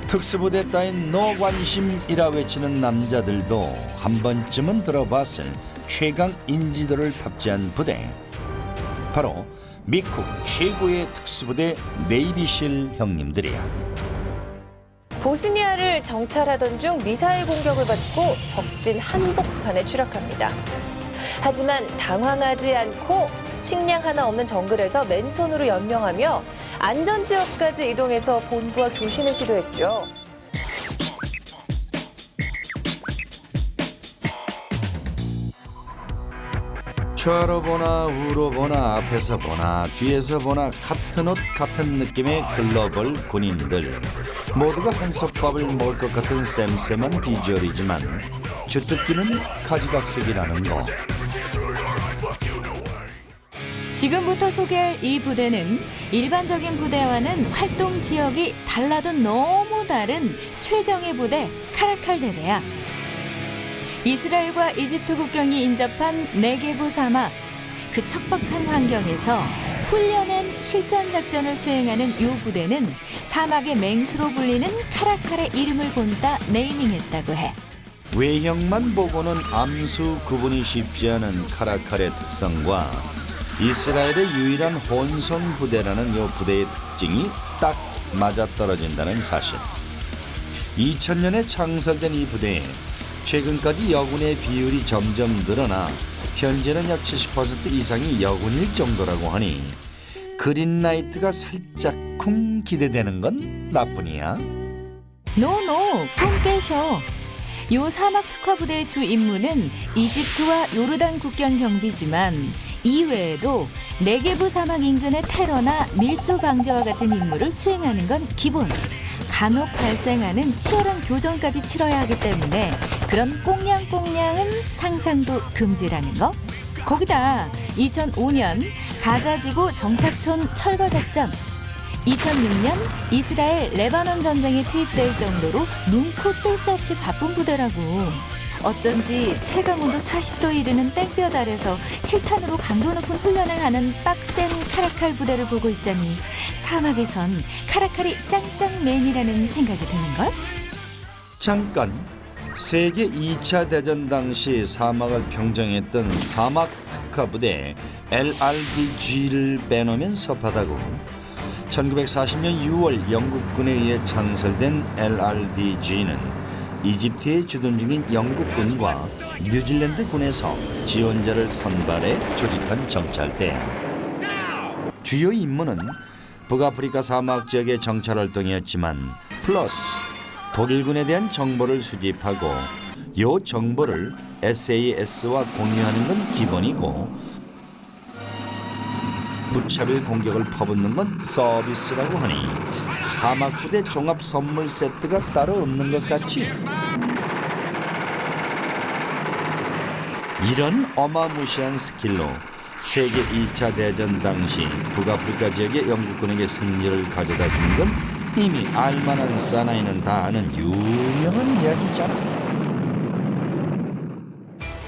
특수부대 따윈 노관심이라 외치는 남자들도 한 번쯤은 들어봤을 최강 인지도를 탑재한 부대, 바로 미국 최고의 특수부대 네이비실 형님들이야. 보스니아를 정찰하던 중 미사일 공격을 받고 적진 한복판에 추락합니다. 하지만 당황하지 않고 식량 하나 없는 정글에서 맨손으로 연명하며 안전지역까지 이동해서 본부와 교신을 시도했죠. 좌로 보나 우로 보나 앞에서 보나 뒤에서 보나 같은 옷 같은 느낌의 글로벌 군인들, 모두가 한솥밥을 먹을 것 같은 쌤쌤한 비주얼이지만 주특기는 가지각색이라는 거. 지금부터 소개할 이 부대는 일반적인 부대와는 활동 지역이 달라도 너무 다른 최정예 부대 카라칼 대대야. 이스라엘과 이집트 국경이 인접한 네게브 사막, 그 척박한 환경에서 훈련한 실전 작전을 수행하는 이 부대는 사막의 맹수로 불리는 카라칼의 이름을 본따 네이밍했다고 해. 외형만 보고는 암수 구분이 쉽지 않은 카라칼의 특성과 이스라엘의 유일한 혼선 부대라는 이 부대의 특징이 딱 맞아떨어진다는 사실. 2000년에 창설된 이 부대에 최근까지 여군의 비율이 점점 늘어나 현재는 약 70% 이상이 여군일 정도라고 하니 그린라이트가 살짝 쿵 기대되는 건 나뿐이야. 노노, 폰 깨셔. 요 사막 특화 부대의 주 임무는 이집트와 요르단 국경 경비지만 이외에도 네게브 사막 인근의 테러나 밀수 방지와 같은 임무를 수행하는 건 기본. 간혹 발생하는 치열한 교전까지 치러야 하기 때문에 그런 꽁냥꽁냥은 상상도 금지라는 거. 거기다 2005년 가자지구 정착촌 철거 작전, 2006년 이스라엘 레바논 전쟁에 투입될 정도로 눈코 뜰 새 없이 바쁜 부대라고. 어쩐지 체감온도 40도 이르는 땡볕 아래서 실탄으로 강도 높은 훈련을 하는 빡센 카라칼 부대를 보고 있자니 사막에선 카라칼이 짱짱맨이라는 생각이 드는걸? 잠깐, 세계 2차 대전 당시 사막을 평정했던 사막 특화 부대 LRDG를 빼놓으면 섭하다고. 1940년 6월 영국군에 의해 창설된 LRDG는 이집트에 주둔 중인 영국군과 뉴질랜드군에서 지원자를 선발해 조직한 정찰대. 주요 임무는 북아프리카 사막 지역의 정찰 활동이었지만 플러스 독일군에 대한 정보를 수집하고 이 정보를 SAS와 공유하는 건 기본이고 무차별 공격을 퍼붓는 건 서비스라고 하니 사막부대 종합 선물 세트가 따로 없는 것 같지? 이런 어마무시한 스킬로 세계 2차 대전 당시 북아프리카 지역의 영국군에게 승리를 가져다 준 건 이미 알만한 사나이는 다 아는 유명한 이야기잖아.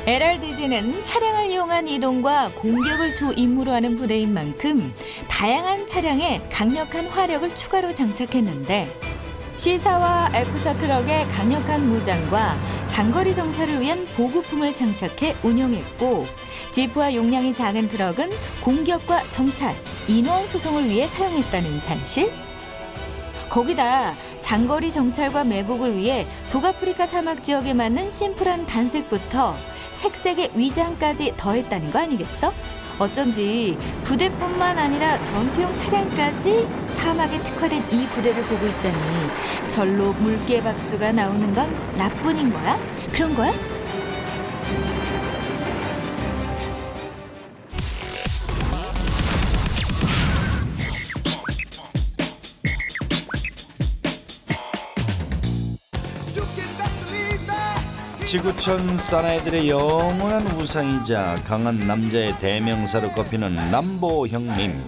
LRDG는 차량을 이용한 이동과 공격을 주 임무로 하는 부대인 만큼 다양한 차량에 강력한 화력을 추가로 장착했는데 C4와 F4 트럭에 강력한 무장과 장거리 정찰을 위한 보급품을 장착해 운용했고 지프와 용량이 작은 트럭은 공격과 정찰, 인원 수송을 위해 사용했다는 사실. 거기다 장거리 정찰과 매복을 위해 북아프리카 사막 지역에 맞는 심플한 단색부터 색색의 위장까지 더했다는 거 아니겠어? 어쩐지 부대뿐만 아니라 전투용 차량까지 사막에 특화된 이 부대를 보고 있자니 절로 물개 박수가 나오는 건 나뿐인 거야? 그런 거야? 지구촌 사나이들의 영원한 우상이자 강한 남자의 대명사로 꼽히는 람보 형님.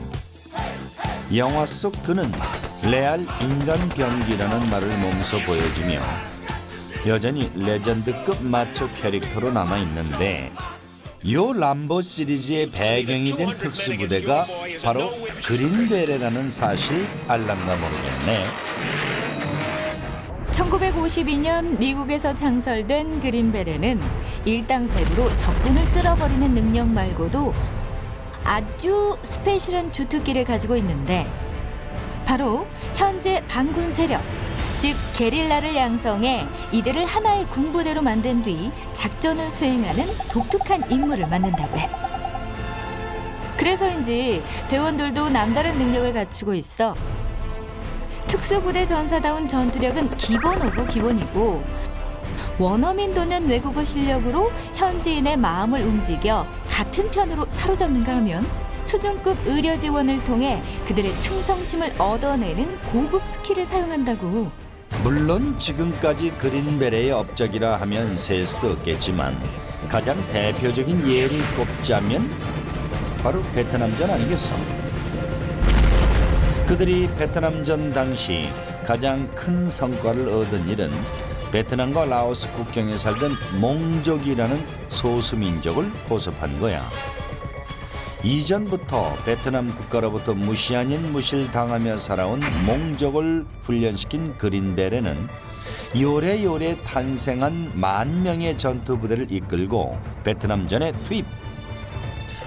영화 속 그는 레알 인간 병기라는 말을 몸소 보여주며 여전히 레전드급 마초 캐릭터로 남아있는데 요 람보 시리즈의 배경이 된 특수부대가 바로 그린베레라는 사실 알란가 모르겠네. 1952년 미국에서 창설된 그린베레는 일당백으로 적군을 쓸어버리는 능력 말고도 아주 스페셜한 주특기를 가지고 있는데 바로 현재 반군 세력, 즉 게릴라를 양성해 이들을 하나의 군부대로 만든 뒤 작전을 수행하는 독특한 임무를 맡는다고 해. 그래서인지 대원들도 남다른 능력을 갖추고 있어. 특수부대 전사다운 전투력은 기본 오브 기본이고 원어민 돕는 외국어 실력으로 현지인의 마음을 움직여 같은 편으로 사로잡는가 하면 수준급 의료 지원을 통해 그들의 충성심을 얻어내는 고급 스킬을 사용한다고. 물론 지금까지 그린베레의 업적이라 하면 셀 수도 없겠지만 가장 대표적인 예를 꼽자면 바로 베트남전 아니겠어? 그들이 베트남전 당시 가장 큰 성과를 얻은 일은 베트남과 라오스 국경에 살던 몽족이라는 소수민족을 포섭한 거야. 이전부터 베트남 국가로부터 무시 아닌 무시를 당하며 살아온 몽족을 훈련시킨 그린베레는 요래요래 탄생한 10,000명의 전투부대를 이끌고 베트남전에 투입.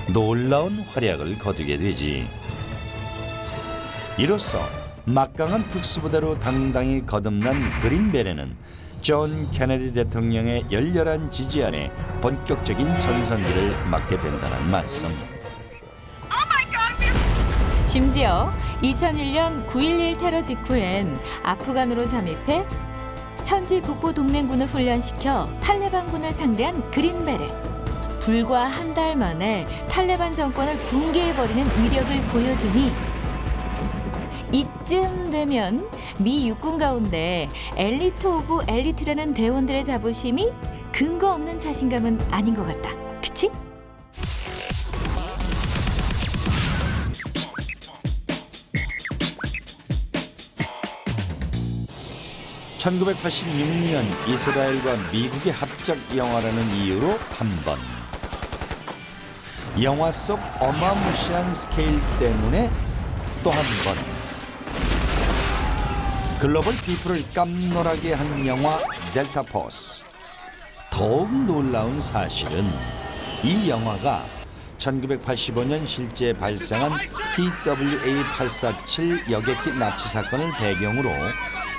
놀라운 활약을 거두게 되지. 이로써 막강한 특수부대로 당당히 거듭난 그린베레는 존 케네디 대통령의 열렬한 지지 아래 본격적인 전성기를 맞게 된다는 말씀. 심지어 2001년 9.11 테러 직후엔 아프간으로 잠입해 현지 북부 동맹군을 훈련시켜 탈레반군을 상대한 그린베레. 불과 한 달 만에 탈레반 정권을 붕괴해버리는 위력을 보여주니 이쯤 되면 미 육군 가운데 엘리트 오브 엘리트라는 대원들의 자부심이 근거 없는 자신감은 아닌 것 같다. 그치? (1986년) 이스라엘과 미국의 합작 영화라는 이유로 한 번, 영화 속 어마무시한 스케일 때문에 또 한 번, 글로벌 피플을 깜놀하게 한 영화 델타포스. 더욱 놀라운 사실은 이 영화가 1985년 실제 발생한 TWA-847 여객기 납치 사건을 배경으로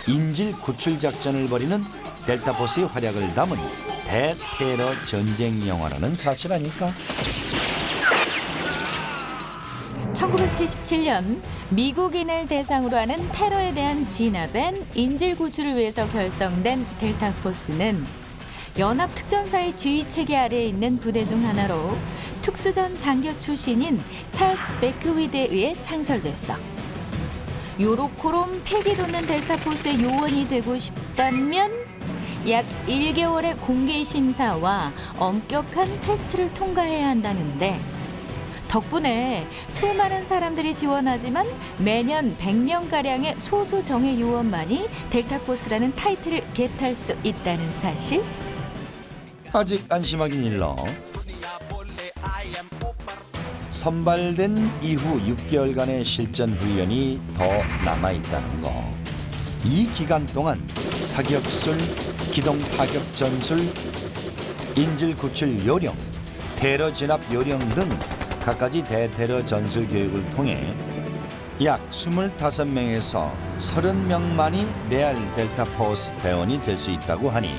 인질 구출 작전을 벌이는 델타포스의 활약을 담은 대테러 전쟁 영화라는 사실 아닐까? 1977년 미국인을 대상으로 하는 테러에 대한 진압엔 인질 구출을 위해서 결성된 델타포스는 연합특전사의 지휘 체계 아래에 있는 부대 중 하나로 특수전 장교 출신인 찰스 베크위드에 의해 창설됐어. 요로코롬 팩이 돋는 델타포스의 요원이 되고 싶다면 약 1개월의 공개 심사와 엄격한 테스트를 통과해야 한다는데 덕분에 수많은 사람들이 지원하지만 매년 100명가량의 소수 정예 요원만이 델타포스라는 타이틀을 겟할 수 있다는 사실? 아직 안심하긴 일러. 선발된 이후 6개월간의 실전 훈련이 더 남아있다는 거. 이 기간 동안 사격술, 기동 타격 전술, 인질 구출 요령, 테러 진압 요령 등 갖가지 대테러 전술 교육을 통해 약 25명에서 30명만이 레알 델타포스 대원이 될 수 있다고 하니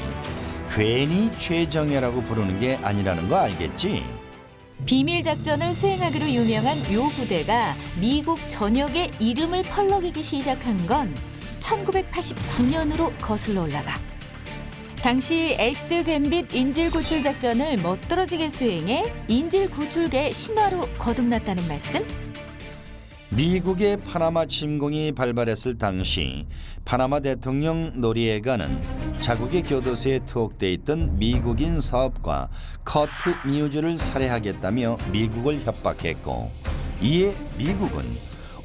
괜히 최정예라고 부르는 게 아니라는 거 알겠지? 비밀 작전을 수행하기로 유명한 요 부대가 미국 전역에 이름을 펄럭이기 시작한 건 1989년으로 거슬러 올라가. 당시 애시드 갬빗 인질 구출 작전을 멋들어지게 수행해 인질 구출계의 신화로 거듭났다는 말씀? 미국의 파나마 침공이 발발했을 당시 파나마 대통령 노리에가는 자국의 교도소에 투옥돼 있던 미국인 사업가 커트 미우즈를 살해하겠다며 미국을 협박했고, 이에 미국은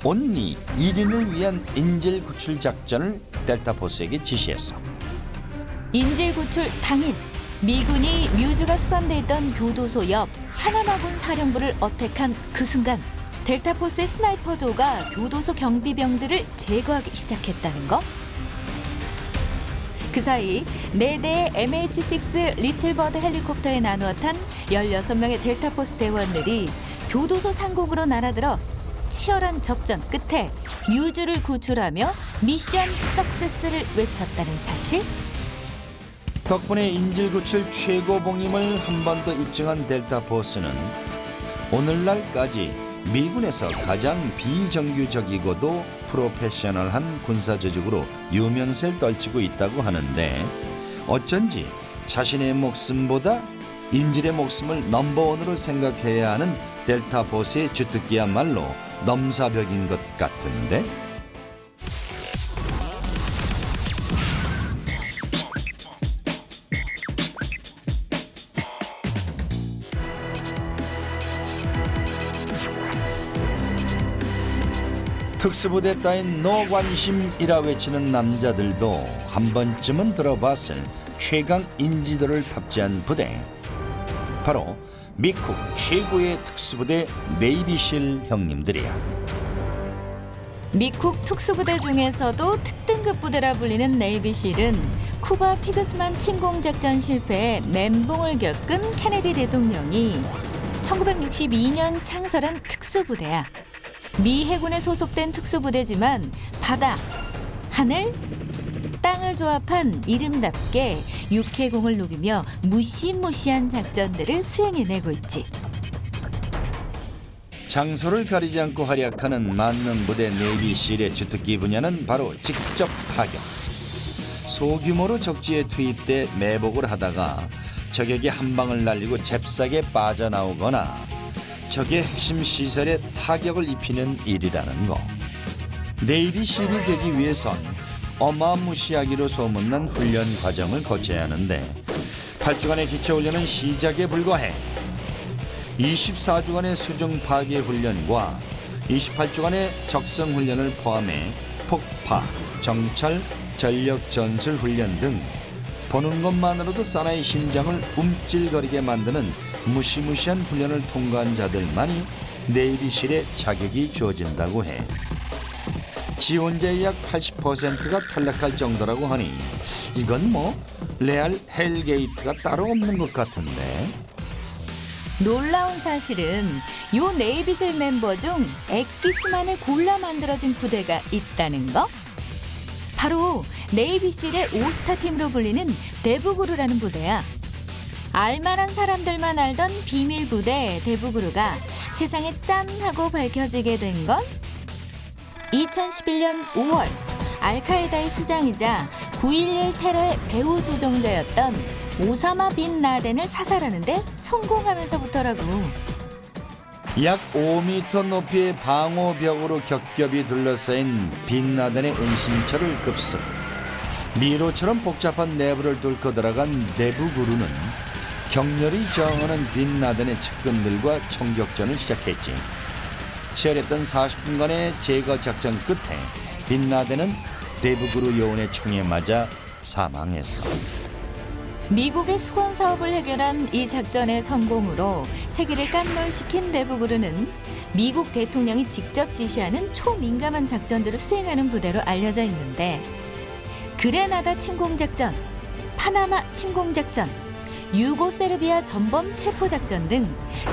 온리 1인을 위한 인질 구출 작전을 델타포스에게 지시했어. 인질 구출 당일 미군이 뮤즈가 수감돼 있던 교도소 옆 파나마군 사령부를 어택한 그 순간 델타포스의 스나이퍼조가 교도소 경비병들을 제거하기 시작했다는 거? 그 사이 4대의 MH6 리틀버드 헬리콥터에 나누어 탄 16명의 델타포스 대원들이 교도소 상공으로 날아들어 치열한 접전 끝에 뮤즈를 구출하며 미션 석세스를 외쳤다는 사실? 덕분에 인질구출 최고봉임을 한 번 더 입증한 델타포스는 오늘날까지 미군에서 가장 비정규적이고도 프로페셔널한 군사조직으로 유명세를 떨치고 있다고 하는데 어쩐지 자신의 목숨보다 인질의 목숨을 넘버원으로 생각해야 하는 델타포스의 주특기야말로 넘사벽인 것 같은데? 특수부대 따윈 노관심이라 외치는 남자들도 한 번쯤은 들어봤을 최강 인지도를 탑재한 부대, 바로 미국 최고의 특수부대 네이비실 형님들이야. 미국 특수부대 중에서도 특등급 부대라 불리는 네이비실은 쿠바 피그스만 침공작전 실패에 멘붕을 겪은 케네디 대통령이 1962년 창설한 특수부대야. 미 해군에 소속된 특수부대지만 바다, 하늘, 땅을 조합한 이름답게 육해공을 누비며 무시무시한 작전들을 수행해내고 있지. 장소를 가리지 않고 활약하는 만능부대 네이비실의 주특기 분야는 바로 직접 타격. 소규모로 적지에 투입돼 매복을 하다가 적에게 한 방을 날리고 잽싸게 빠져나오거나 적의 핵심 시설에 타격을 입히는 일이라는 거. 네이비실이 되기 위해선 어마무시하기로 소문난 훈련 과정을 거쳐야 하는데 8주간의 기초훈련은 시작에 불과해. 24주간의 수중 파괴 훈련과 28주간의 적성 훈련을 포함해 폭파, 정찰, 전력 전술 훈련 등 보는 것만으로도 사나이 심장을 움찔거리게 만드는 무시무시한 훈련을 통과한 자들만이 네이비실에 자격이 주어진다고 해. 지원자의 약 80%가 탈락할 정도라고 하니 이건 뭐 레알 헬게이트가 따로 없는 것 같은데. 놀라운 사실은 요 네이비실 멤버 중 엑기스만을 골라 만들어진 부대가 있다는 거? 바로 네이비실의 5스타 팀으로 불리는 데브그루라는 부대야. 알만한 사람들만 알던 비밀 부대 데브그루가 세상에 짠 하고 밝혀지게 된 건 2011년 5월 알카에다의 수장이자 9.11 테러의 배후 조종자였던 오사마 빈 라덴을 사살하는데 성공하면서부터라고. 약 5m 높이의 방호벽으로 겹겹이 둘러싸인 빈 라덴의 은신처를 급습. 미로처럼 복잡한 내부를 뚫고 들어간 데브그루는 격렬히 저항하는 빈 라덴의 측근들과 총격전을 시작했지. 치열했던 40분간의 제거 작전 끝에 빈 라덴은 데브그루 요원의 총에 맞아 사망했어. 미국의 수건 사업을 해결한 이 작전의 성공으로 세계를 깜놀시킨 데브그루는 미국 대통령이 직접 지시하는 초민감한 작전들을 수행하는 부대로 알려져 있는데 그레나다 침공작전, 파나마 침공작전, 유고세르비아 전범 체포작전 등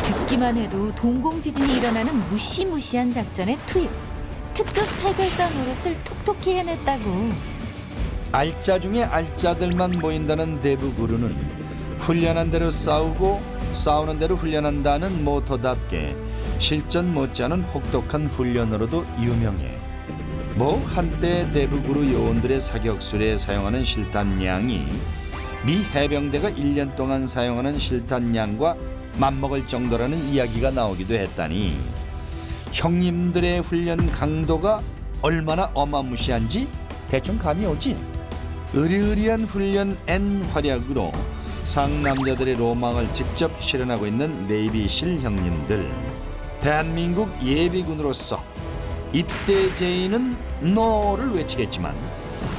듣기만 해도 동공지진이 일어나는 무시무시한 작전에 투입, 특급 해결사 노릇을 톡톡히 해냈다고. 알짜 중에 알짜들만 모인다는 데브그루는 훈련한 대로 싸우고 싸우는 대로 훈련한다는 모토답게 실전 못지않은 혹독한 훈련으로도 유명해. 뭐 한때 데브그루 요원들의 사격술에 사용하는 실탄량이 미 해병대가 1년 동안 사용하는 실탄량과 맞먹을 정도라는 이야기가 나오기도 했다니 형님들의 훈련 강도가 얼마나 어마무시한지 대충 감이 오지. 으리으리한 훈련 N 활약으로 상남자들의 로망을 직접 실현하고 있는 네이비실 형님들. 대한민국 예비군으로서 입대 제의는 노를 외치겠지만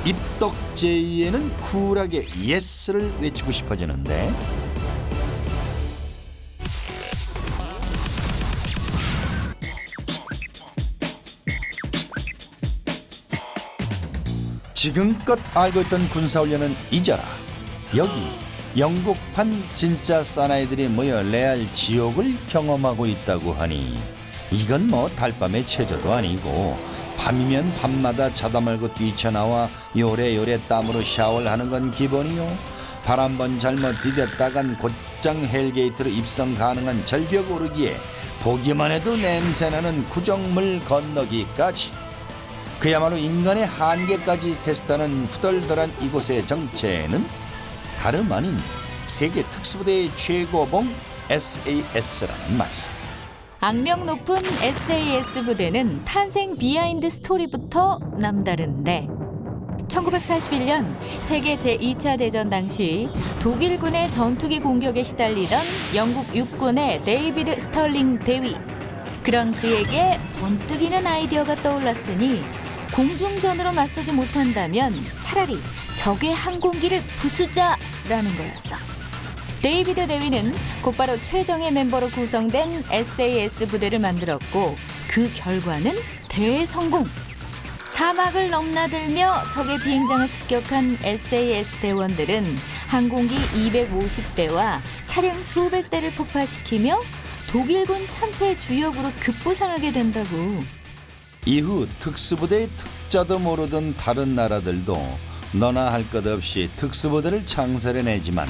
입덕 제의에는 쿨하게 예스를 외치고 싶어지는데. 지금껏 알고 있던 군사훈련은 잊어라. 여기 영국판 진짜 사나이들이 모여 레알 지옥을 경험하고 있다고 하니 이건 뭐 달밤의 체조도 아니고 밤이면 밤마다 자다 말고 뛰쳐나와 요래요래 땀으로 샤워를 하는 건 기본이요. 발 한 번 잘못 디뎠다간 곧장 헬게이트로 입성 가능한 절벽 오르기에 보기만 해도 냄새나는 구정물 건너기까지 그야말로 인간의 한계까지 테스트하는 후덜덜한 이곳의 정체는 다름 아닌 세계 특수부대의 최고봉 SAS라는 말씀. 악명 높은 SAS 부대는 탄생 비하인드 스토리부터 남다른데 1941년 세계 제2차 대전 당시 독일군의 전투기 공격에 시달리던 영국 육군의 데이비드 스털링 대위. 그런 그에게 번뜩이는 아이디어가 떠올랐으니 공중전으로 맞서지 못한다면 차라리 적의 항공기를 부수자라는 거였어. 데이비드 대위는 곧바로 최정예 멤버로 구성된 SAS 부대를 만들었고 그 결과는 대성공. 사막을 넘나들며 적의 비행장을 습격한 SAS 대원들은 항공기 250대와 차량 수백 대를 폭파시키며 독일군 참패 주역으로 급부상하게 된다고. 이후 특수부대의 특자도 모르던 다른 나라들도 너나 할 것 없이 특수부대를 창설해내지만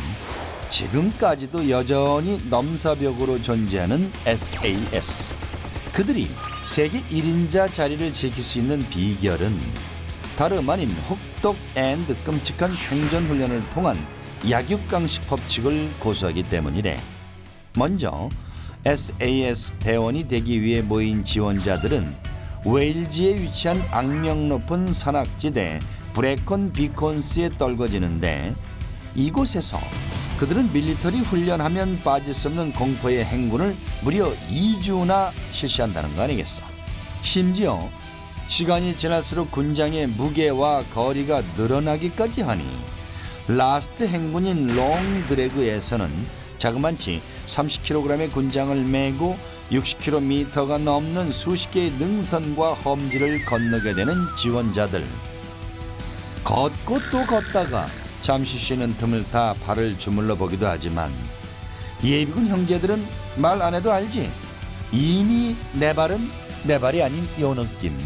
지금까지도 여전히 넘사벽으로 존재하는 SAS. 그들이 세계 1인자 자리를 지킬 수 있는 비결은 다름 아닌 혹독 앤드 끔찍한 생존 훈련을 통한 약육강식 법칙을 고수하기 때문이래. 먼저 SAS 대원이 되기 위해 모인 지원자들은 웨일즈에 위치한 악명 높은 산악지대 브레콘 비콘스에 떨궈지는데 이곳에서 그들은 밀리터리 훈련하면 빠질 수 없는 공포의 행군을 무려 2주나 실시한다는 거 아니겠어. 심지어 시간이 지날수록 군장의 무게와 거리가 늘어나기까지 하니 라스트 행군인 롱드래그에서는 자그만치 30kg의 군장을 메고 60km가 넘는 수십 개의 능선과 험지를 건너게 되는 지원자들. 걷고 또 걷다가 잠시 쉬는 틈을 타 발을 주물러 보기도 하지만 예비군 형제들은 말 안 해도 알지. 이미 내 발은 내 발이 아닌 요 느낌.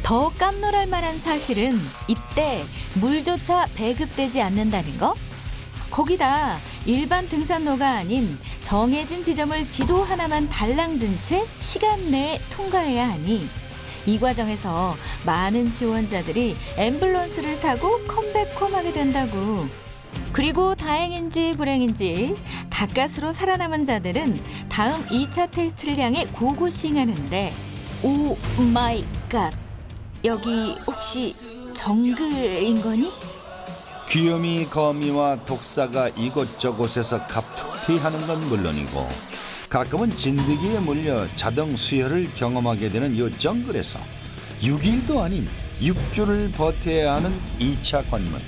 더 깜놀할 만한 사실은 이때 물조차 배급되지 않는다는 거? 거기다 일반 등산로가 아닌 정해진 지점을 지도 하나만 달랑 든 채 시간 내에 통과해야 하니 이 과정에서 많은 지원자들이 앰뷸런스를 타고 컴백홈하게 된다고. 그리고 다행인지 불행인지 가까스로 살아남은 자들은 다음 2차 테스트를 향해 고고싱하는데 오 마이 갓, 여기 혹시 정글인 거니? 귀요미 거미와 독사가 이곳저곳에서 갑툭튀 하는 건 물론이고 가끔은 진드기에 몰려 자동 수혈을 경험하게 되는 요 정글에서 6일도 아닌 6주를 버텨야 하는 2차 관문.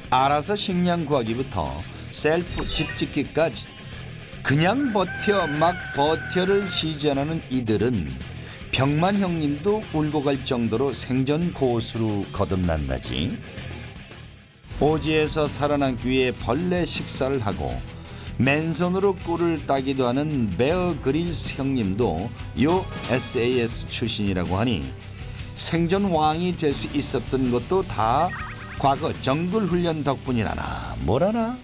알아서 식량 구하기부터 셀프 집 짓기까지 그냥 버텨 막 버텨를 시전하는 이들은 병만 형님도 울고 갈 정도로 생존 고수로 거듭난다지. 오지에서 살아남기 위해 벌레 식사를 하고 맨손으로 꿀을 따기도 하는 베어 그릴스 형님도 요 SAS 출신이라고 하니 생존 왕이 될 수 있었던 것도 다 과거 정글 훈련 덕분이라나 뭐라나.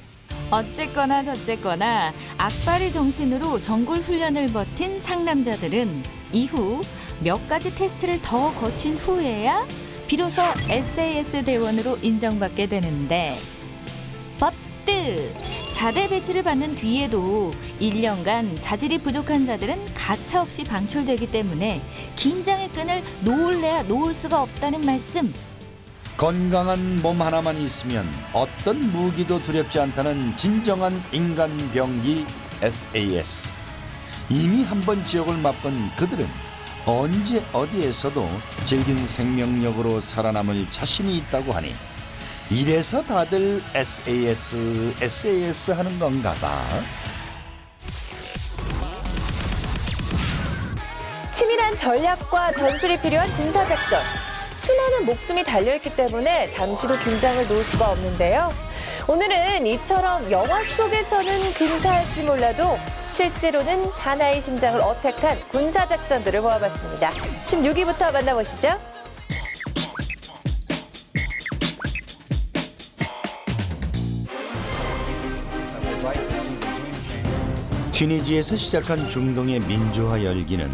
어쨌거나 저쨌거나 악바리 정신으로 정글 훈련을 버틴 상남자들은 이후 몇 가지 테스트를 더 거친 후에야 비로소 SAS 대원으로 인정받게 되는데 버트! 자대 배치를 받는 뒤에도 1년간 자질이 부족한 자들은 가차없이 방출되기 때문에 긴장의 끈을 놓을래야 놓을 수가 없다는 말씀. 건강한 몸 하나만 있으면 어떤 무기도 두렵지 않다는 진정한 인간 병기 SAS. 이미 한번 지옥을 맛본 그들은 언제 어디에서도 질긴 생명력으로 살아남을 자신이 있다고 하니 이래서 다들 SAS 하는 건가 봐. 치밀한 전략과 전술이 필요한 군사작전. 수많은 목숨이 달려있기 때문에 잠시도 긴장을 놓을 수가 없는데요. 오늘은 이처럼 영화 속에서는 근사할지 몰라도 실제로는 사나이 심장을 어택한 군사작전들을 모아봤습니다. 16위부터 만나보시죠. 튀니지에서 시작한 중동의 민주화 열기는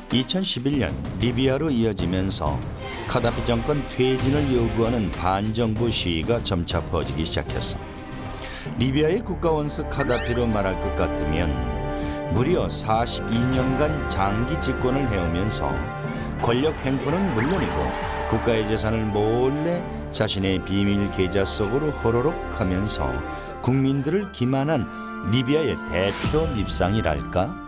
2011년 리비아로 이어지면서 카다피 정권 퇴진을 요구하는 반정부 시위가 점차 퍼지기 시작했어. 리비아의 국가원수 카다피로 말할 것 같으면 무려 42년간 장기 집권을 해오면서 권력 횡포는 물론이고 국가의 재산을 몰래 자신의 비밀 계좌 속으로 호로록 하면서 국민들을 기만한 리비아의 대표 밉상이랄까?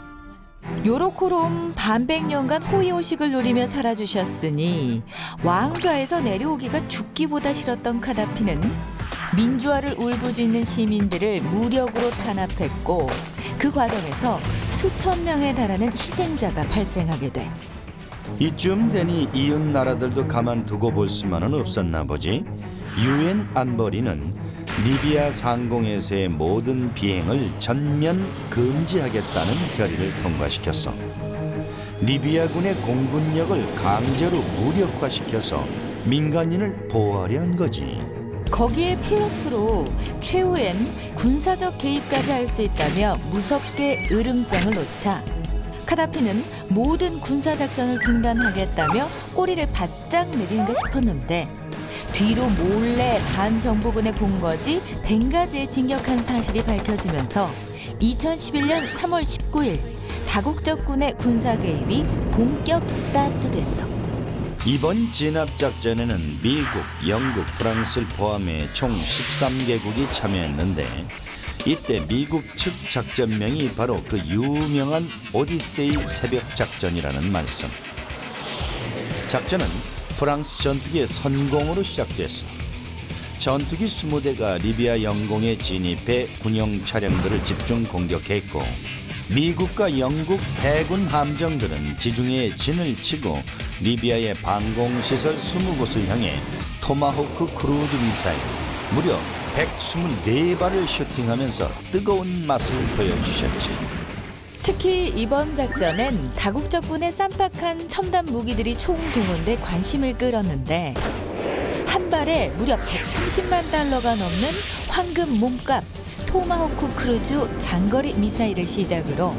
요로코롬 반백년간 호의호식을 누리며 살아주셨으니 왕좌에서 내려오기가 죽기보다 싫었던 카다피는 민주화를 울부짖는 시민들을 무력으로 탄압했고 그 과정에서 수천 명에 달하는 희생자가 발생하게 돼. 이쯤 되니 이웃 나라들도 가만두고 볼 수만은 없었나 보지. 유엔 안보리는 리비아 상공에서의 모든 비행을 전면 금지하겠다는 결의를 통과시켰어. 리비아군의 공군력을 강제로 무력화시켜서 민간인을 보호하려 한 거지. 거기에 플러스로 최후엔 군사적 개입까지 할 수 있다며 무섭게 으름장을 놓자 카다피는 모든 군사작전을 중단하겠다며 꼬리를 바짝 내리는가 싶었는데 뒤로 몰래 반정부군의 본거지 벵가지에 진격한 사실이 밝혀지면서 2011년 3월 19일 다국적 군의 군사 개입이 본격 스타트됐어. 이번 진압작전에는 미국, 영국, 프랑스를 포함해 총 13개국이 참여했는데 이때 미국 측 작전명이 바로 그 유명한 오디세이 새벽작전이라는 말씀. 작전은 프랑스 전투기의 선공으로 시작됐어. 전투기 20대가 리비아 영공에 진입해 군용 차량들을 집중 공격했고 미국과 영국 해군 함정들은 지중해에 진을 치고 리비아의 방공시설 20곳을 향해 토마호크 크루즈 미사일 무려 124발을 슈팅하면서 뜨거운 맛을 보여주셨지. 특히 이번 작전엔 다국적 군의 쌈박한 첨단 무기들이 총동원돼 관심을 끌었는데 한 발에 무려 130만 달러가 넘는 황금 몸값 토마호크 크루즈 장거리 미사일을 시작으로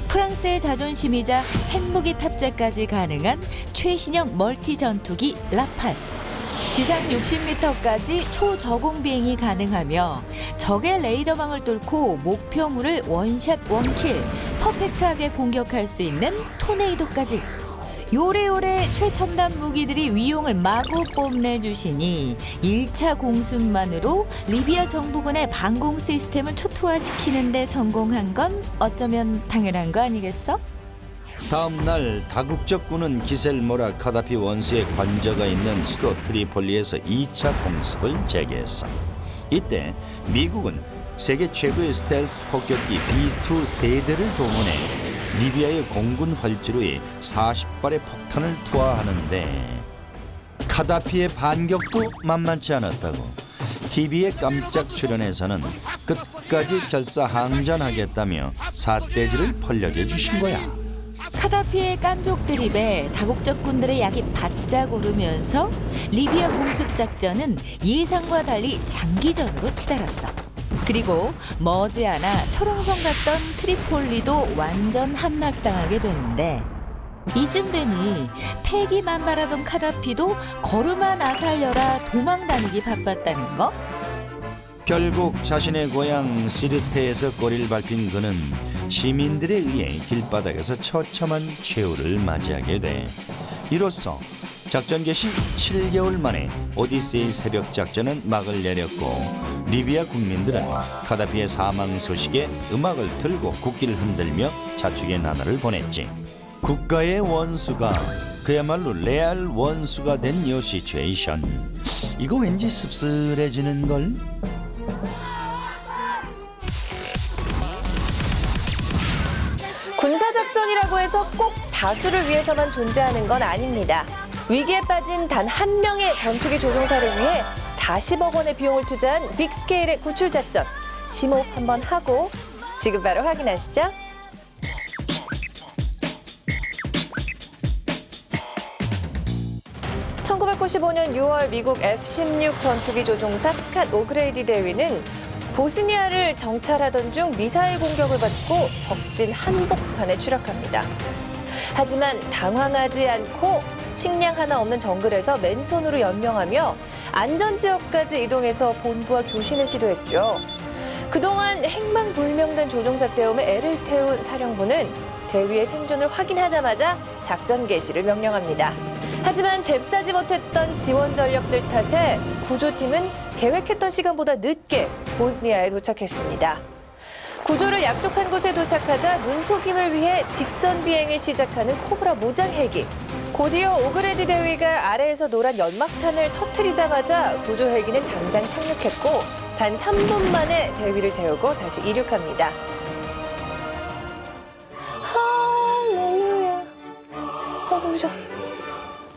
프랑스의 자존심이자 핵무기 탑재까지 가능한 최신형 멀티 전투기 라팔 지상 60m까지 초저공 비행이 가능하며 적의 레이더망을 뚫고 목표물을 원샷 원킬 퍼펙트하게 공격할 수 있는 토네이도까지 요래요래 최첨단 무기들이 위용을 마구 뽐내주시니 1차 공습만으로 리비아 정부군의 방공 시스템을 초토화시키는 데 성공한 건 어쩌면 당연한 거 아니겠어? 다음 날 다국적 군은 기셀모라 카다피 원수의 관저가 있는 수도 트리폴리에서 2차 공습을 재개했어. 이때 미국은 세계 최고의 스텔스 폭격기 B-2 세대를 동원해 리비아의 공군 활주로에 40발의 폭탄을 투하하는데 카다피의 반격도 만만치 않았다고. TV에 깜짝 출연해서는 끝까지 결사항전하겠다며 삿대질을 벌려게 주신 거야. 카다피의 깐족 드립에 다국적 군들의 약이 바짝 오르면서 리비아 공습 작전은 예상과 달리 장기전으로 치달았어. 그리고 머지않아 철옹성 같던 트리폴리도 완전 함락당하게 되는데 이쯤 되니 패기만발하던 카다피도 걸음아 나살려라 도망다니기 바빴다는 거? 결국 자신의 고향 시르테에서 꼬리를 밟힌 그는 시민들에 의해 길바닥에서 처참한 최후를 맞이하게 돼. 이로써 작전 개시 7개월 만에 오디세이 새벽 작전은 막을 내렸고 리비아 국민들은 카다피의 사망 소식에 음악을 틀고 국기를 흔들며 자축의 나날을 보냈지. 국가의 원수가 그야말로 레알 원수가 된 요 시츄에이션. 이거 왠지 씁쓸해지는걸? 군사작전이라고 해서 꼭 다수를 위해서만 존재하는 건 아닙니다. 위기에 빠진 단 한 명의 전투기 조종사를 위해 40억 원의 비용을 투자한 빅스케일의 구출 작전. 심호흡 한번 하고 지금 바로 확인하시죠. (1995년 6월) 미국 F-16 전투기 조종사 스캇 오그레이디 대위는 보스니아를 정찰하던 중 미사일 공격을 받고 적진 한복판에 추락합니다. 하지만 당황하지 않고 식량 하나 없는 정글에서 맨손으로 연명하며 안전지역까지 이동해서 본부와 교신을 시도했죠. 그동안 행방불명된 조종사 때문에 애를 태운 사령부는 대위의 생존을 확인하자마자 작전 개시를 명령합니다. 하지만 잽싸지 못했던 지원 전력들 탓에 구조팀은 계획했던 시간보다 늦게 보스니아에 도착했습니다. 구조를 약속한 곳에 도착하자 눈속임을 위해 직선 비행을 시작하는 코브라 무장 헬기. 곧이어 오그레디 대위가 아래에서 노란 연막탄을 터뜨리자마자 구조 헬기는 당장 착륙했고 단 3분 만에 대위를 태우고 다시 이륙합니다. 할렐루야. 눈부셔.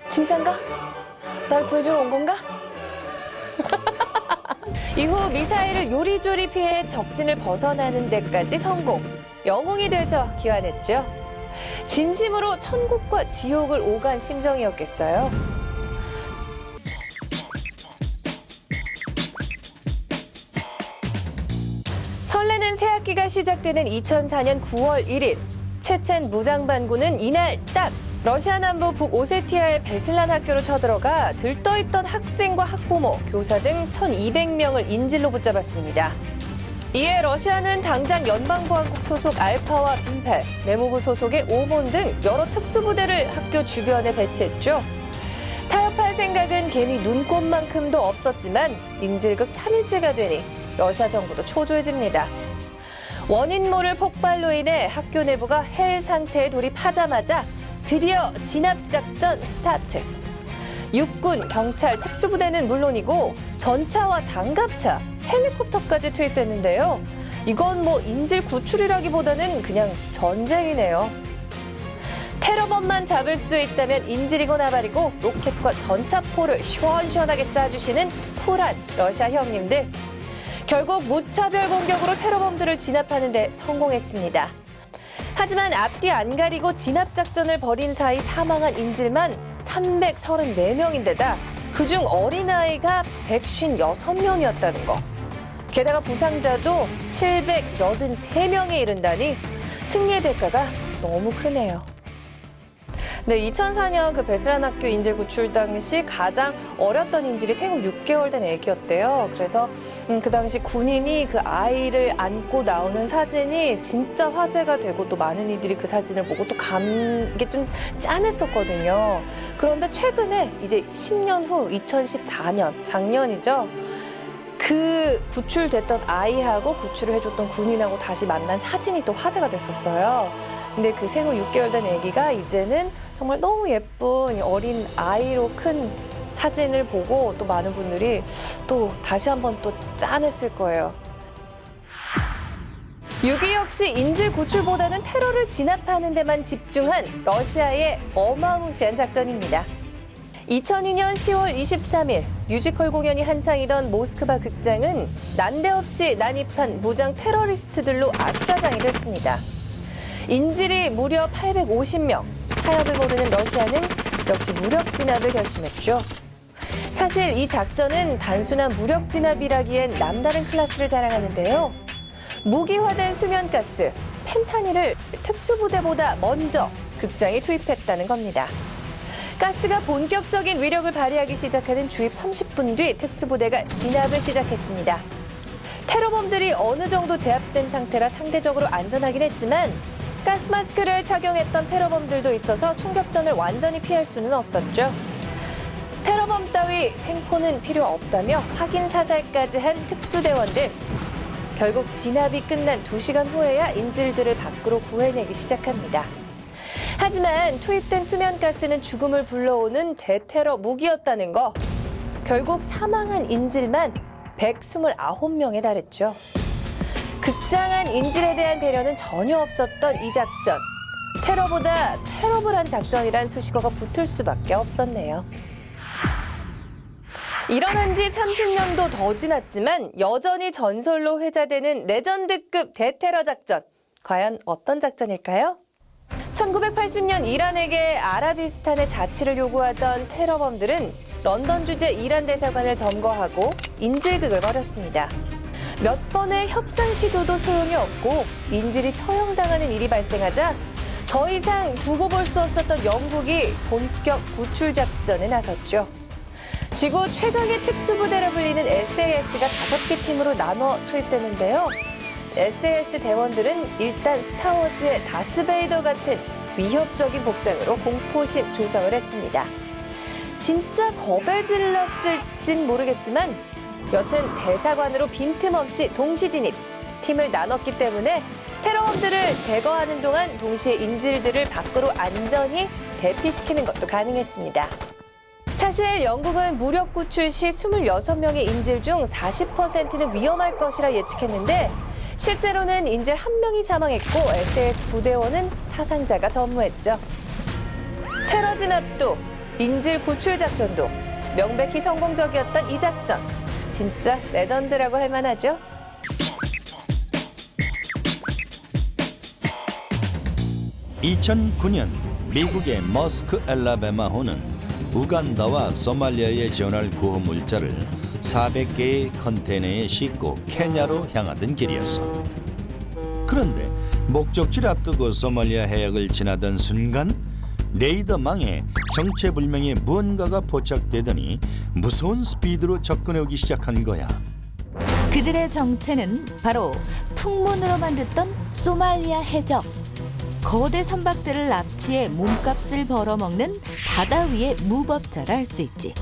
진짠가? 날 구해주러 온 건가? 이후 미사일을 요리조리 피해 적진을 벗어나는 데까지 성공. 영웅이 돼서 귀환했죠. 진심으로 천국과 지옥을 오간 심정이었겠어요. 설레는 새학기가 시작되는 2004년 9월 1일. 체첸 무장반군은 이날 딱 러시아 남부 북오세티아의 베슬란 학교로 쳐들어가 들떠있던 학생과 학부모, 교사 등 1,200명을 인질로 붙잡았습니다. 이에 러시아는 당장 연방보안국 소속 알파와 빈펠, 내무부 소속의 오몬 등 여러 특수부대를 학교 주변에 배치했죠. 타협할 생각은 개미 눈꼽만큼도 없었지만 인질극 3일째가 되니 러시아 정부도 초조해집니다. 원인 모를 폭발로 인해 학교 내부가 헬 상태에 돌입하자마자 드디어 진압작전 스타트. 육군, 경찰, 특수부대는 물론이고 전차와 장갑차, 헬리콥터까지 투입됐는데요. 이건 뭐 인질 구출이라기보다는 그냥 전쟁이네요. 테러범만 잡을 수 있다면 인질이고 나발이고 로켓과 전차포를 시원시원하게 쏴주시는 쿨한 러시아 형님들. 결국 무차별 공격으로 테러범들을 진압하는 데 성공했습니다. 하지만 앞뒤 안 가리고 진압작전을 벌인 사이 사망한 인질만 334명인데다 그중 어린아이가 156명이었다는 거. 게다가 부상자도 783명에 이른다니 승리의 대가가 너무 크네요. 네, 2004년 그 베슬란 학교 인질 구출 당시 가장 어렸던 인질이 생후 6개월 된 애기였대요. 그래서 그 당시 군인이 그 아이를 안고 나오는 사진이 진짜 화제가 되고 또 많은 이들이 그 사진을 보고 또 이게 좀 짠했었거든요. 그런데 최근에 이제 10년 후 2014년 작년이죠. 그 구출됐던 아이하고 구출을 해줬던 군인하고 다시 만난 사진이 또 화제가 됐었어요. 근데 그 생후 6개월 된 아기가 이제는 정말 너무 예쁜 어린 아이로 큰 사진을 보고 또 많은 분들이 또 다시 한번 또 짠했을 거예요. 6.25 역시 인질 구출보다는 테러를 진압하는 데만 집중한 러시아의 어마무시한 작전입니다. 2002년 10월 23일 뮤지컬 공연이 한창이던 모스크바 극장은 난데없이 난입한 무장 테러리스트들로 아수라장이 됐습니다. 인질이 무려 850명, 타협을 모르는 러시아는 역시 무력 진압을 결심했죠. 사실 이 작전은 단순한 무력 진압이라기엔 남다른 클래스를 자랑하는데요. 무기화된 수면가스, 펜타닐을 특수부대보다 먼저 극장에 투입했다는 겁니다. 가스가 본격적인 위력을 발휘하기 시작하는 주입 30분 뒤 특수부대가 진압을 시작했습니다. 테러범들이 어느 정도 제압된 상태라 상대적으로 안전하긴 했지만 가스마스크를 착용했던 테러범들도 있어서 총격전을 완전히 피할 수는 없었죠. 테러범 따위 생포는 필요 없다며 확인 사살까지 한 특수대원들. 결국 진압이 끝난 2시간 후에야 인질들을 밖으로 구해내기 시작합니다. 하지만 투입된 수면가스는 죽음을 불러오는 대테러 무기였다는 거. 결국 사망한 인질만 129명에 달했죠. 극장안 인질에 대한 배려는 전혀 없었던 이 작전. 테러보다 테러블한 작전이란 수식어가 붙을 수밖에 없었네요. 일어난 지 30년도 더 지났지만 여전히 전설로 회자되는 레전드급 대테러 작전. 과연 어떤 작전일까요? 1980년 이란에게 아라비스탄의 자치를 요구하던 테러범들은 런던 주재 이란 대사관을 점거하고 인질극을 벌였습니다. 몇 번의 협상 시도도 소용이 없고 인질이 처형당하는 일이 발생하자 더 이상 두고 볼 수 없었던 영국이 본격 구출 작전에 나섰죠. 지구 최강의 특수부대라 불리는 SAS가 5개 팀으로 나눠 투입되는데요. SAS 대원들은 일단 스타워즈의 다스베이더 같은 위협적인 복장으로 공포심 조성을 했습니다. 진짜 겁에 질렀을진 모르겠지만 여튼 대사관으로 빈틈없이 동시 진입, 팀을 나눴기 때문에 테러범들을 제거하는 동안 동시에 인질들을 밖으로 안전히 대피시키는 것도 가능했습니다. 사실 영국은 무력 구출 시 26명의 인질 중 40%는 위험할 것이라 예측했는데 실제로는 인질 1명이 사망했고 SAS 부대원은 사상자가 전무했죠. 테러 진압도 인질 구출 작전도 명백히 성공적이었던 이 작전. 진짜 레전드라고 할 만하죠. (2009년) 미국의 머스크 엘라베마호는 우간다와 소말리아에 지원할 구호 물자를 400개의 컨테이너에 싣고 케냐로 향하던 길이었어. 그런데 목적지를 앞두고 소말리아 해역을 지나던 순간 레이더망에 정체불명의 무언가가 포착되더니 무서운 스피드로 접근해오기 시작한 거야. 그들의 정체는 바로 풍문으로만 듣던 소말리아 해적. 거대 선박들을 납치해 몸값을 벌어먹는 바다 위의 무법자라 할 수 있지.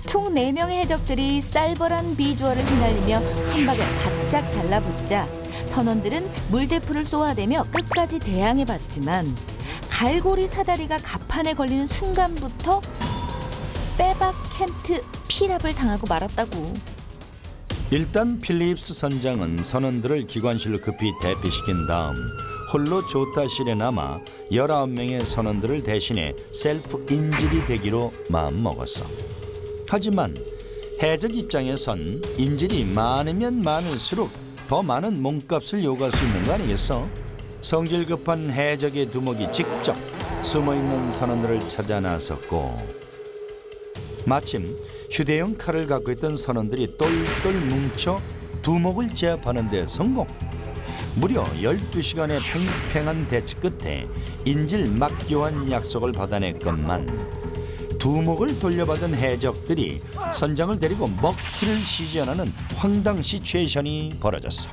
총 4명의 해적들이 쌀벌한 비주얼을 휘날리며 선박에 바짝 달라붙자 선원들은 물대포를 쏘아대며 끝까지 대항해봤지만 갈고리 사다리가 갑판에 걸리는 순간부터 빼박 켄트 피랍을 당하고 말았다고. 일단 필립스 선장은 선원들을 기관실로 급히 대피시킨 다음 홀로 조타실에 남아 19명의 선원들을 대신해 셀프 인질이 되기로 마음먹었어. 하지만 해적 입장에선 인질이 많으면 많을수록 더 많은 몸값을 요구할 수 있는 거 아니겠어? 성질 급한 해적의 두목이 직접 숨어있는 선원들을 찾아 나섰고 마침 휴대용 칼을 갖고 있던 선원들이 똘똘 뭉쳐 두목을 제압하는 데 성공. 무려 12시간의 팽팽한 대치 끝에 인질 막교환 약속을 받아냈건만 두목을 돌려받은 해적들이 선장을 데리고 먹튀를 시전하는 황당 시츄에이션이 벌어졌어.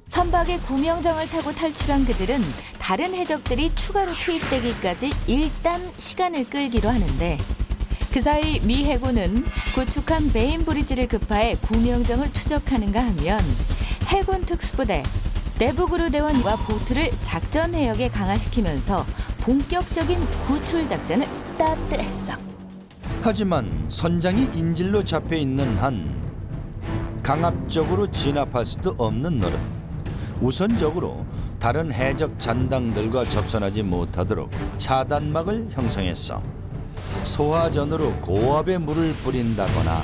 선박의 구명정을 타고 탈출한 그들은 다른 해적들이 추가로 투입되기까지 일단 시간을 끌기로 하는데 그 사이 미 해군은 구축한 베인브리지를 급파해 구명정을 추적하는가 하면 해군 특수부대 네부그루 대원과 보트를 작전 해역에 강화시키면서 본격적인 구출 작전을 스타트했어. 하지만 선장이 인질로 잡혀있는 한 강압적으로 진압할 수도 없는 노릇. 우선적으로 다른 해적 잔당들과 접선하지 못하도록 차단막을 형성했어. 소화전으로 고압의 물을 뿌린다거나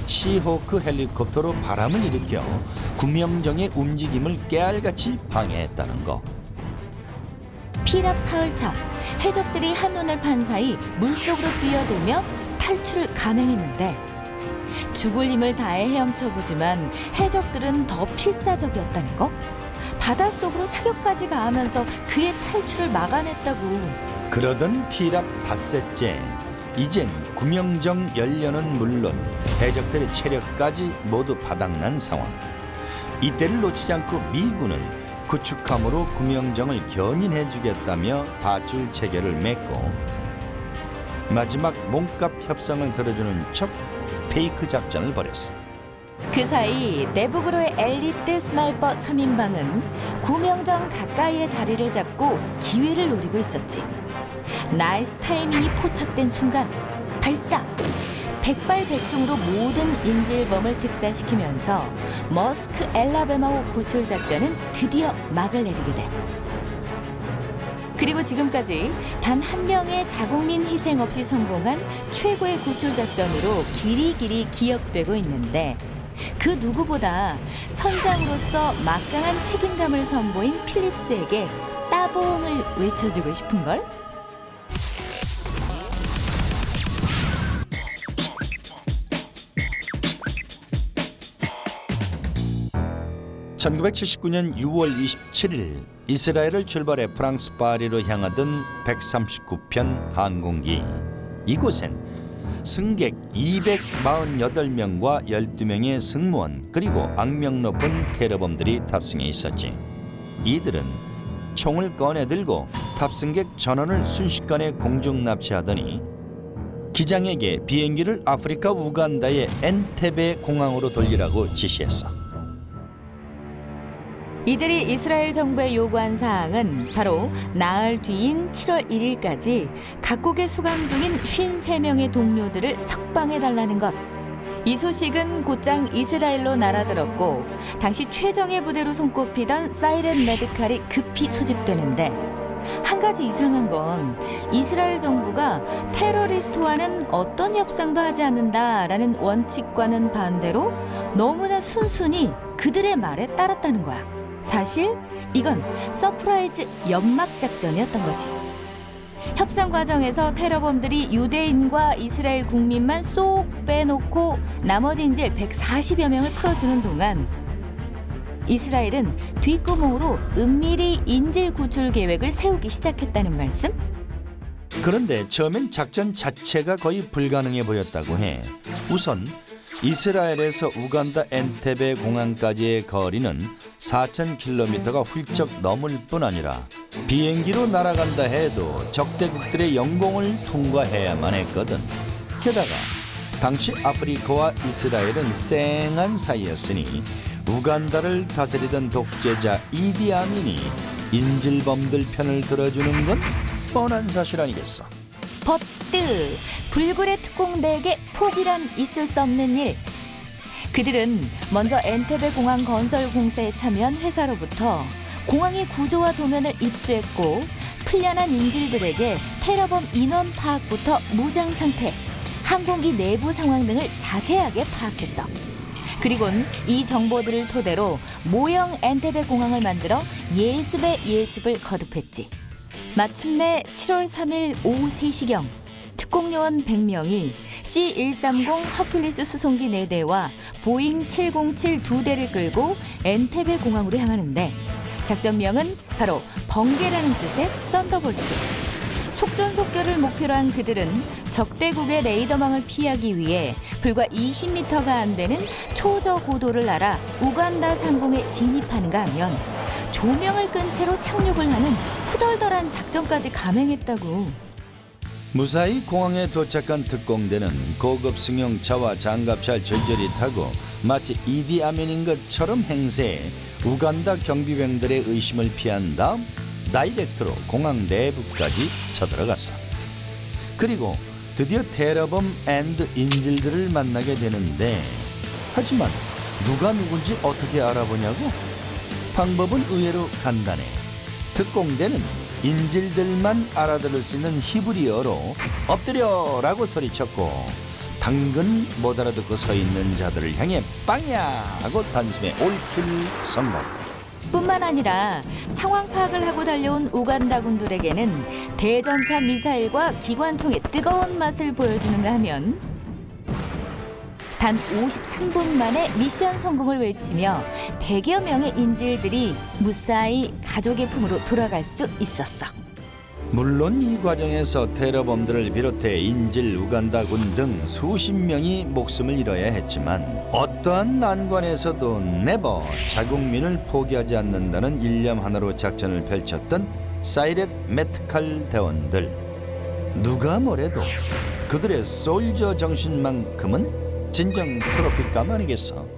시호크 헬리콥터로 바람을 일으켜 구명정의 움직임을 깨알같이 방해했다는 거. 피랍 사흘차 해적들이 한눈을 판 사이 물속으로 뛰어들며 탈출을 감행했는데 죽을 힘을 다해 헤엄쳐보지만 해적들은 더 필사적이었다는 거. 바닷속으로 사격까지 가하면서 그의 탈출을 막아냈다고. 그러던 피랍 닷새째 이젠 구명정 연료는 물론 해적들의 체력까지 모두 바닥난 상황. 이때를 놓치지 않고 미군은 구축함으로 구명정을 견인해주겠다며 밧줄 체결을 맺고 마지막 몸값 협상을 들어주는 척 페이크 작전을 벌였어. 그 사이 내북으로의 엘리트 스나이퍼 3인방은 구명정 가까이에 자리를 잡고 기회를 노리고 있었지. 나이스 타이밍이 포착된 순간 발사! 백발백중으로 모든 인질범을 직사시키면서 머스크 엘라베마호 구출 작전은 드디어 막을 내리게 돼. 그리고 지금까지 단 한 명의 자국민 희생 없이 성공한 최고의 구출 작전으로 길이길이 기억되고 있는데 그 누구보다 선장으로서 막강한 책임감을 선보인 필립스에게 따봉을 외쳐주고 싶은걸? 1979년 6월 27일 이스라엘을 출발해 프랑스 파리로 향하던 139편 항공기. 이곳엔 승객 248명과 12명의 승무원 그리고 악명 높은 테러범들이 탑승해 있었지. 이들은 총을 꺼내들고 탑승객 전원을 순식간에 공중 납치하더니 기장에게 비행기를 아프리카 우간다의 엔테베 공항으로 돌리라고 지시했어. 이들이 이스라엘 정부에 요구한 사항은 바로 나흘 뒤인 7월 1일까지 각국에 수감 중인 53명의 동료들을 석방해달라는 것. 이 소식은 곧장 이스라엘로 날아들었고 당시 최정예 부대로 손꼽히던 사이렌 메드칼이 급히 수집되는데 한 가지 이상한 건 이스라엘 정부가 테러리스트와는 어떤 협상도 하지 않는다라는 원칙과는 반대로 너무나 순순히 그들의 말에 따랐다는 거야. 사실 이건 서프라이즈 연막 작전이었던 거지. 협상 과정에서 테러범들이 유대인과 이스라엘 국민만 쏙 빼놓고 나머지 인질 140여 명을 풀어주는 동안 이스라엘은 뒷구멍으로 은밀히 인질 구출 계획을 세우기 시작했다는 말씀? 그런데 처음엔 작전 자체가 거의 불가능해 보였다고 해. 우선 이스라엘에서 우간다 엔테베 공항까지의 거리는 4,000km가 훌쩍 넘을 뿐 아니라 비행기로 날아간다 해도 적대국들의 영공을 통과해야만 했거든. 게다가 당시 아프리카와 이스라엘은 쌩한 사이였으니 우간다를 다스리던 독재자 이디 아민이 인질범들 편을 들어주는 건 뻔한 사실 아니겠어. 버트 불굴의 특공대에게 포기란 있을 수 없는 일. 그들은 먼저 엔테베 공항 건설 공사에 참여한 회사로부터 공항의 구조와 도면을 입수했고 풀려난 인질들에게 테러범 인원 파악부터 무장 상태, 항공기 내부 상황 등을 자세하게 파악했어. 그리곤 이 정보들을 토대로 모형 엔테베 공항을 만들어 예습의 예습을 거듭했지. 마침내 7월 3일 오후 3시경 특공요원 100명이 C-130 허큘리스 수송기 4대와 보잉 707 2대를 끌고 엔테베 공항으로 향하는데 작전명은 바로 번개라는 뜻의 썬더볼트. 속전속결을 목표로 한 그들은 적대국의 레이더망을 피하기 위해 불과 20m가 안 되는 초저고도를 날아 우간다 상공에 진입하는가 하면 조명을 끈 채로 착륙을 하는 후덜덜한 작전까지 감행했다고. 무사히 공항에 도착한 특공대는 고급 승용차와 장갑차를 절절히 타고 마치 이디 아민인 것처럼 행세해 우간다 경비병들의 의심을 피한 다음 다이렉트로 공항 내부까지 쳐들어갔어. 그리고 드디어 테러범 앤드 인질들을 만나게 되는데 하지만 누가 누군지 어떻게 알아보냐고? 방법은 의외로 간단해. 특공대는 인질들만 알아들을 수 있는 히브리어로 엎드려라고 소리쳤고 당근 못 알아듣고 서 있는 자들을 향해 빵야 하고 단숨에 올킬 성공. 뿐만 아니라 상황 파악을 하고 달려온 우간다 군들에게는 대전차 미사일과 기관총의 뜨거운 맛을 보여주는가 하면 단 53분 만에 미션 성공을 외치며 100여 명의 인질들이 무사히 가족의 품으로 돌아갈 수 있었어. 물론 이 과정에서 테러범들을 비롯해 인질 우간다군 등 수십 명이 목숨을 잃어야 했지만 어떠한 난관에서도 네버 자국민을 포기하지 않는다는 일념 하나로 작전을 펼쳤던 사이렌 메트칼 대원들. 누가 뭐래도 그들의 솔저 정신만큼은 진정 트로피감 아니겠어.